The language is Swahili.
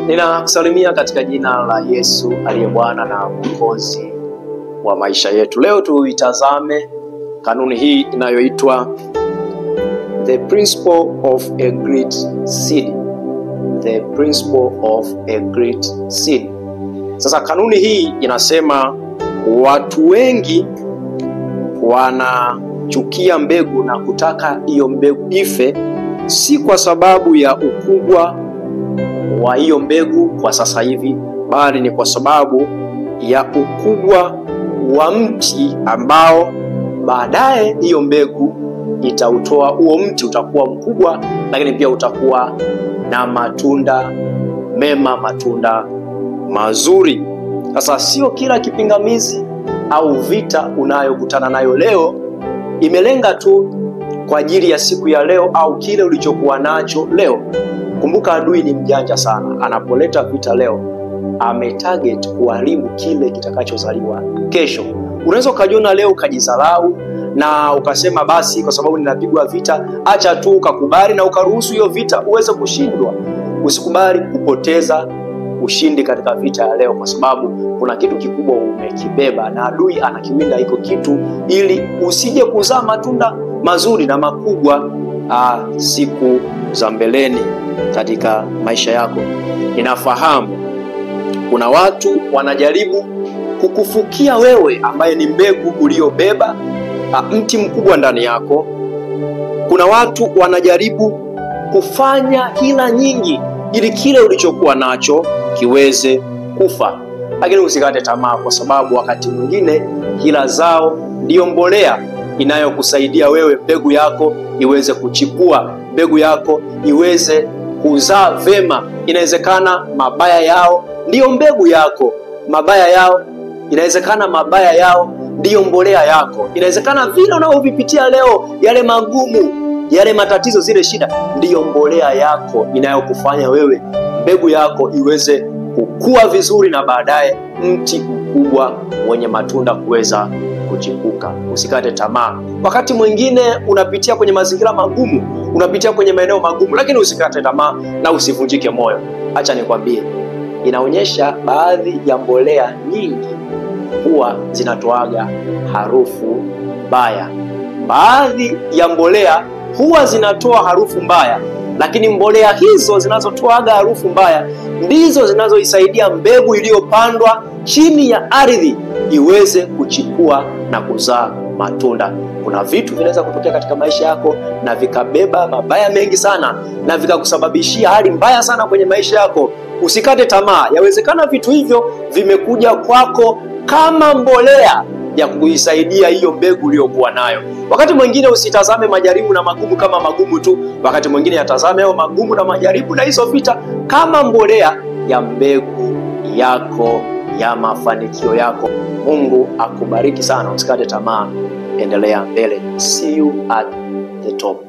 Ninakusalimia katika jina la Yesu aliye Bwana na Mwokozi wa maisha yetu. Leo tuitazame kanuni hii inayoitwa The Principle of a Great Seed. The Principle of a Great Seed. Sasa kanuni hii inasema watu wengi wanachukia mbegu na kutaka hiyo mbegu ife, si kwa sababu ya ukubwa wa hiyo mbegu kwa sasa hivi, bali ni kwa sababu ya ukubwa wa mti ambao baadaye hiyo mbegu itautoa. Huo mti utakuwa mkubwa, lakini pia utakuwa na matunda mema, matunda mazuri. Sasa sio kila kipingamizi au vita unayokutana nayo leo imelenga tu kwa ajili ya siku ya leo au kile ulichokuwa nacho leo. Kumbuka, adui ni mjanja sana. Anapoleta vita leo, ametarget kuharibu kile kitakachozaliwa kesho. Unaweza ukajiona leo ukajisalau na ukasema basi kwa sababu ninapigwa vita, acha tu, ukakubali na ukaruhusu hiyo vita uweze kushindwa. Usikubali kupoteza ushindi katika vita ya leo, kwa sababu kuna kitu kikubwa umekibeba na adui anakiwinda hiko kitu ili usije kuzaa matunda mazuri na makubwa siku za mbeleni katika maisha yako. Ninafahamu kuna watu wanajaribu kukufukia wewe ambaye ni mbegu uliobeba mti mkubwa ndani yako. Kuna watu wanajaribu kufanya hila nyingi ili kile ulichokuwa nacho kiweze kufa. Lakini usikate tamaa, kwa sababu wakati mwingine hila zao ndiyo mbolea inayokusaidia wewe mbegu yako iweze kuchipua, mbegu yako iweze kuzaa vema. Inawezekana mabaya yao ndiyo mbegu yako, inawezekana mabaya yao ndiyo mbolea yako. Inawezekana vile unavyovipitia leo, yale magumu, yale matatizo, zile shida, ndiyo mbolea yako inayokufanya wewe mbegu yako iweze kukua vizuri na baadaye mti mkubwa wenye matunda kuweza kuchipuka. Usikate tamaa. Wakati mwingine unapitia kwenye mazingira magumu, unapitia kwenye maeneo magumu, lakini usikate tamaa na usivunjike moyo. Acha nikwambie, inaonyesha baadhi ya mbolea nyingi huwa zinatoaga harufu mbaya. Baadhi ya mbolea huwa zinatoa harufu mbaya, lakini mbolea hizo zinazotoaga harufu mbaya ndizo zinazoisaidia mbegu iliyopandwa chini ya ardhi iweze kuchipua na kuzaa matunda. Kuna vitu vinaweza kutokea katika maisha yako na vikabeba mabaya mengi sana na vikakusababishia hali mbaya sana kwenye maisha yako. Usikate tamaa. Yawezekana vitu hivyo vimekuja kwako kama mbolea ya kuisaidia hiyo mbegu uliyokuwa nayo. Wakati mwingine usitazame majaribu na magumu kama magumu tu. Wakati mwingine yatazame hayo magumu na majaribu na hizo vita kama mbolea ya mbegu yako, ya mafanikio yako. Mungu akubariki sana. Usikate tamaa. Endelea mbele. See you at the top.